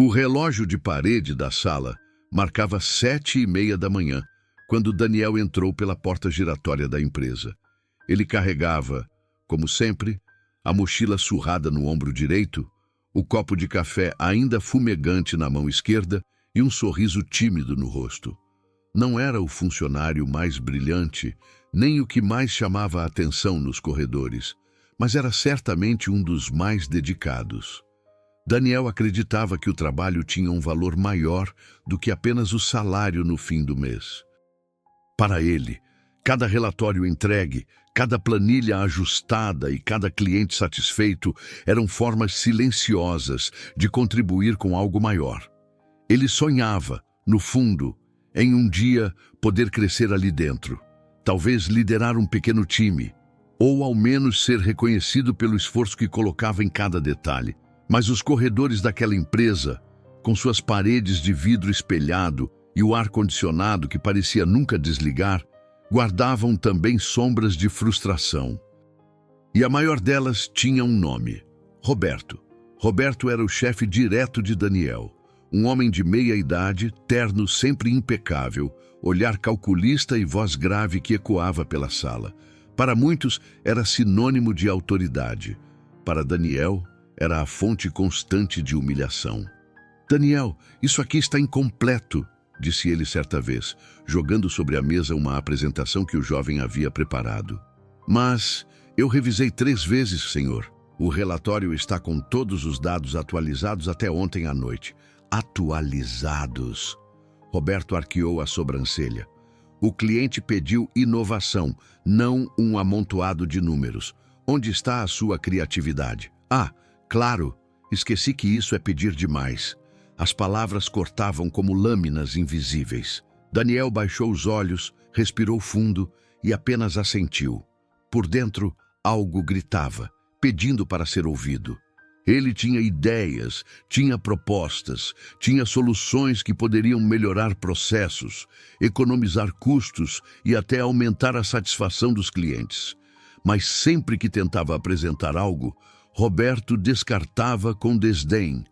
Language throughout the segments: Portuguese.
O relógio de parede da sala marcava 7h30 da manhã, quando Daniel entrou pela porta giratória da empresa. Ele carregava, como sempre, a mochila surrada no ombro direito, o copo de café ainda fumegante na mão esquerda e um sorriso tímido no rosto. Não era o funcionário mais brilhante, nem o que mais chamava a atenção nos corredores, mas era certamente um dos mais dedicados. Daniel acreditava que o trabalho tinha um valor maior do que apenas o salário no fim do mês. Para ele, cada relatório entregue, cada planilha ajustada e cada cliente satisfeito eram formas silenciosas de contribuir com algo maior. Ele sonhava, no fundo, em um dia poder crescer ali dentro, talvez liderar um pequeno time, ou ao menos ser reconhecido pelo esforço que colocava em cada detalhe. Mas os corredores daquela empresa, com suas paredes de vidro espelhado e o ar-condicionado que parecia nunca desligar, guardavam também sombras de frustração. E a maior delas tinha um nome: Roberto. Roberto era o chefe direto de Daniel, um homem de meia idade, terno sempre impecável, olhar calculista e voz grave que ecoava pela sala. Para muitos, era sinônimo de autoridade. Para Daniel, era a fonte constante de humilhação. "Daniel, isso aqui está incompleto", disse ele certa vez, jogando sobre a mesa uma apresentação que o jovem havia preparado. "Mas eu revisei 3 vezes, senhor. O relatório está com todos os dados atualizados até ontem à noite." Atualizados. Roberto arqueou a sobrancelha. O cliente pediu inovação, não um amontoado de números. Onde está a sua criatividade? "Ah, claro, esqueci que isso é pedir demais." As palavras cortavam como lâminas invisíveis. Daniel baixou os olhos, respirou fundo e apenas assentiu. Por dentro, algo gritava, pedindo para ser ouvido. Ele tinha ideias, tinha propostas, tinha soluções que poderiam melhorar processos, economizar custos e até aumentar a satisfação dos clientes. Mas sempre que tentava apresentar algo, Roberto descartava com desdém.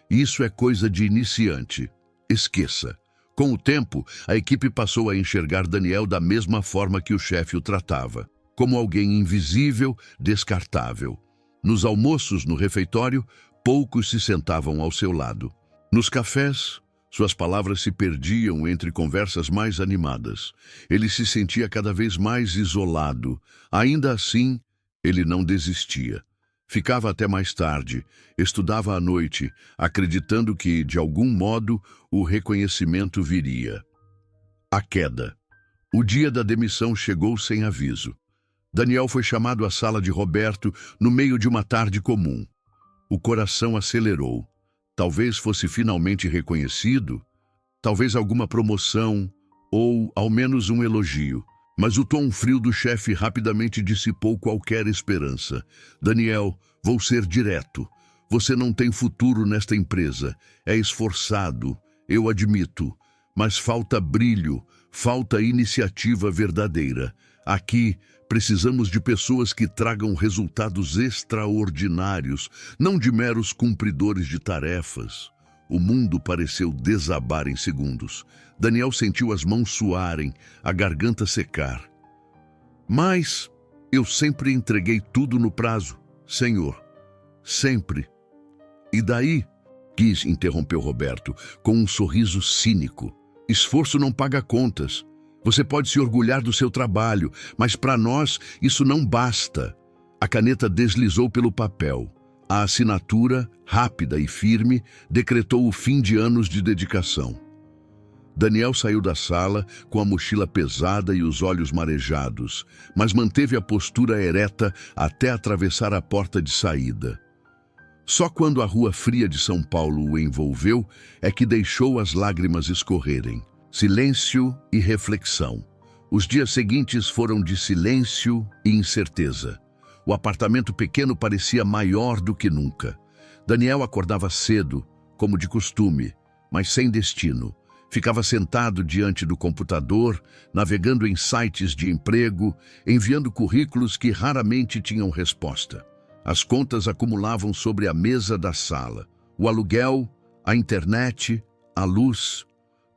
"Isso é coisa de iniciante. Esqueça." Com o tempo, a equipe passou a enxergar Daniel da mesma forma que o chefe o tratava, como alguém invisível, descartável. Nos almoços no refeitório, poucos se sentavam ao seu lado. Nos cafés, suas palavras se perdiam entre conversas mais animadas. Ele se sentia cada vez mais isolado. Ainda assim, ele não desistia. Ficava até mais tarde, estudava à noite, acreditando que, de algum modo, o reconhecimento viria. A queda. O dia da demissão chegou sem aviso. Daniel foi chamado à sala de Roberto no meio de uma tarde comum. O coração acelerou. Talvez fosse finalmente reconhecido, talvez alguma promoção ou, ao menos, um elogio. Mas o tom frio do chefe rapidamente dissipou qualquer esperança. "Daniel, vou ser direto. Você não tem futuro nesta empresa. É esforçado, eu admito, mas falta brilho, falta iniciativa verdadeira. Aqui, precisamos de pessoas que tragam resultados extraordinários, não de meros cumpridores de tarefas." O mundo pareceu desabar em segundos. Daniel sentiu as mãos suarem, a garganta secar. "Mas eu sempre entreguei tudo no prazo, senhor. Sempre." "E daí?" interrompeu Roberto, com um sorriso cínico. "Esforço não paga contas. Você pode se orgulhar do seu trabalho, mas para nós isso não basta." A caneta deslizou pelo papel. A assinatura, rápida e firme, decretou o fim de anos de dedicação. Daniel saiu da sala com a mochila pesada e os olhos marejados, mas manteve a postura ereta até atravessar a porta de saída. Só quando a rua fria de São Paulo o envolveu é que deixou as lágrimas escorrerem. Silêncio e reflexão. Os dias seguintes foram de silêncio e incerteza. O apartamento pequeno parecia maior do que nunca. Daniel acordava cedo, como de costume, mas sem destino. Ficava sentado diante do computador, navegando em sites de emprego, enviando currículos que raramente tinham resposta. As contas acumulavam sobre a mesa da sala. O aluguel, A internet, a luz,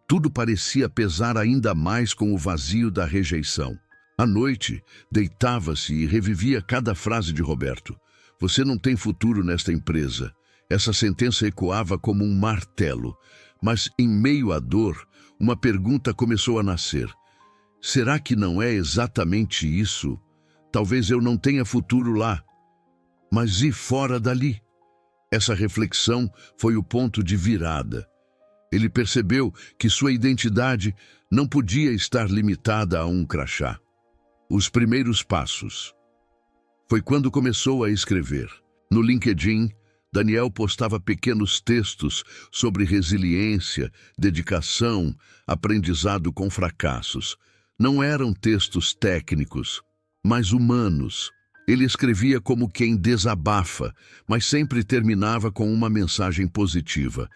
tudo parecia pesar ainda mais com o vazio da rejeição. À noite, deitava-se e revivia cada frase de Roberto. Você não tem futuro nesta empresa. Essa sentença ecoava como um martelo. Mas, em meio à dor, uma pergunta começou a nascer. Será que não é exatamente isso? Talvez eu não tenha futuro lá. Mas e fora dali? Essa reflexão foi o ponto de virada. Ele percebeu que sua identidade não podia estar limitada a um crachá. Os primeiros passos. Foi quando começou a escrever. No LinkedIn, Daniel postava pequenos textos sobre resiliência, dedicação, aprendizado com fracassos. Não eram textos técnicos, mas humanos. Ele escrevia como quem desabafa, mas sempre terminava com uma mensagem positiva.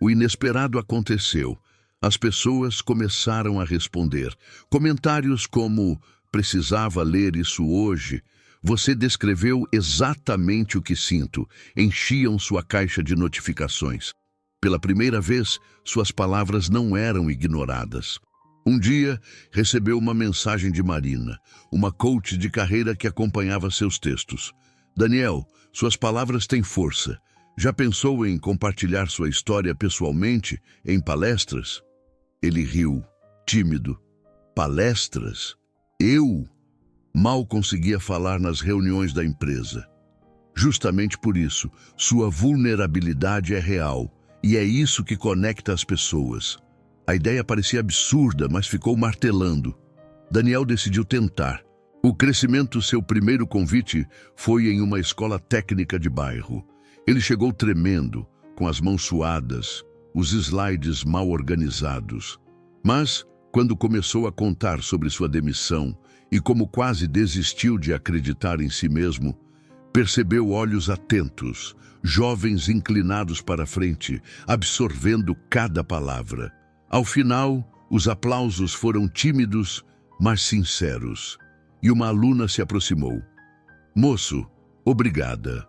O inesperado aconteceu. As pessoas começaram a responder. Comentários como: precisava ler isso hoje. Você descreveu exatamente o que sinto. Enchiam sua caixa de notificações. Pela primeira vez, suas palavras não eram ignoradas. Um dia, recebeu uma mensagem de Marina, uma coach de carreira que acompanhava seus textos. Daniel, suas palavras têm força. Já pensou em compartilhar sua história pessoalmente, em palestras? Ele riu, tímido. Palestras? Eu? Mal conseguia falar nas reuniões da empresa. Justamente por isso, sua vulnerabilidade é real, e é isso que conecta as pessoas. A ideia parecia absurda, mas ficou martelando. Daniel decidiu tentar. O crescimento, seu primeiro convite, foi em uma escola técnica de bairro. Ele chegou tremendo, com as mãos suadas, os slides mal organizados. Mas, quando começou a contar sobre sua demissão e como quase desistiu de acreditar em si mesmo, percebeu olhos atentos, jovens inclinados para a frente, absorvendo cada palavra. Ao final, os aplausos foram tímidos, mas sinceros. E uma aluna se aproximou. Moço, obrigada.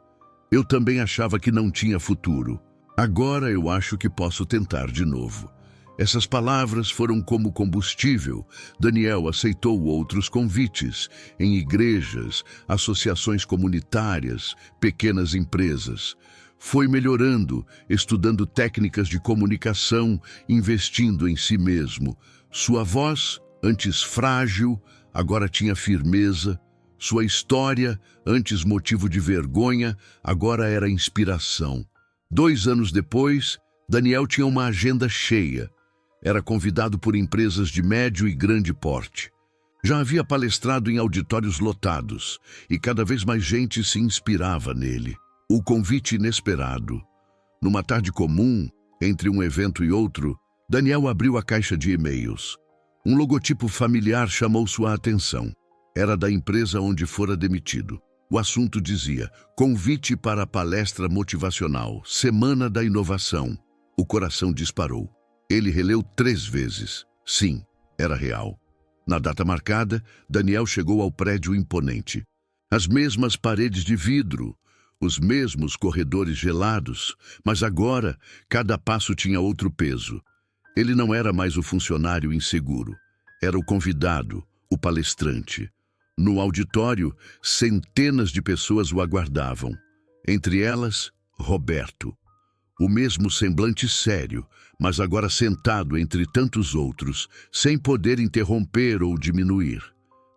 Eu também achava que não tinha futuro. Agora eu acho que posso tentar de novo. Essas palavras foram como combustível. Daniel aceitou outros convites, em igrejas, associações comunitárias, pequenas empresas. Foi melhorando, estudando técnicas de comunicação, investindo em si mesmo. Sua voz, antes frágil, agora tinha firmeza. Sua história, antes motivo de vergonha, agora era inspiração. 2 anos depois, Daniel tinha uma agenda cheia. Era convidado por empresas de médio e grande porte. Já havia palestrado em auditórios lotados, e cada vez mais gente se inspirava nele. O convite inesperado. Numa tarde comum, entre um evento e outro, Daniel abriu a caixa de e-mails. Um logotipo familiar chamou sua atenção. Era da empresa onde fora demitido. O assunto dizia: convite para a palestra motivacional, Semana da Inovação. O coração disparou. Ele releu 3 vezes. Sim, era real. Na data marcada, Daniel chegou ao prédio imponente. As mesmas paredes de vidro, os mesmos corredores gelados, mas agora cada passo tinha outro peso. Ele não era mais o funcionário inseguro. Era o convidado, o palestrante. No auditório, centenas de pessoas o aguardavam. Entre elas, Roberto. O mesmo semblante sério, mas agora sentado entre tantos outros, sem poder interromper ou diminuir.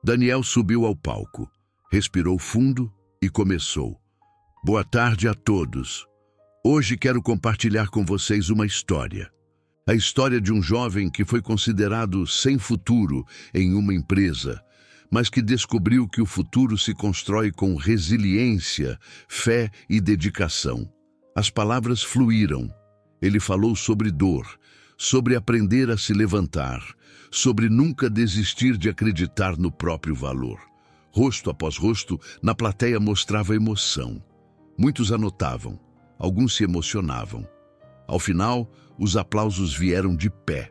Daniel subiu ao palco, respirou fundo e começou. Boa tarde a todos. Hoje quero compartilhar com vocês uma história. A história de um jovem que foi considerado sem futuro em uma empresa, mas que descobriu que o futuro se constrói com resiliência, fé e dedicação. As palavras fluíram. Ele falou sobre dor, sobre aprender a se levantar, sobre nunca desistir de acreditar no próprio valor. Rosto após rosto, na plateia mostrava emoção. Muitos anotavam, alguns se emocionavam. Ao final, os aplausos vieram de pé.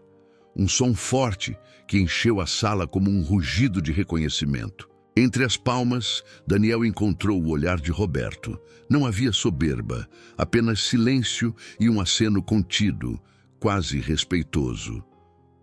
Um som forte que encheu a sala como um rugido de reconhecimento. Entre as palmas, Daniel encontrou o olhar de Roberto. Não havia soberba, apenas silêncio e um aceno contido, quase respeitoso.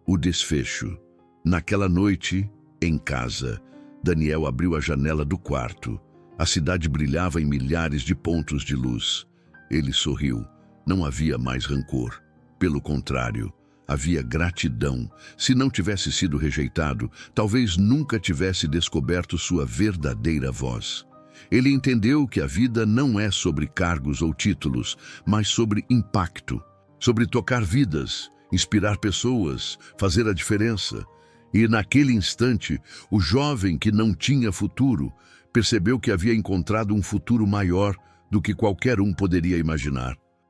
O desfecho. Naquela noite, em casa, Daniel abriu a janela do quarto. A cidade brilhava em milhares de pontos de luz. Ele sorriu. Não havia mais rancor. Pelo contrário, havia gratidão. Se não tivesse sido rejeitado, talvez nunca tivesse descoberto sua verdadeira voz. Ele entendeu que a vida não é sobre cargos ou títulos, mas sobre impacto, sobre tocar vidas, inspirar pessoas, fazer a diferença. E naquele instante, o jovem que não tinha futuro percebeu que havia encontrado um futuro maior do que qualquer um poderia imaginar.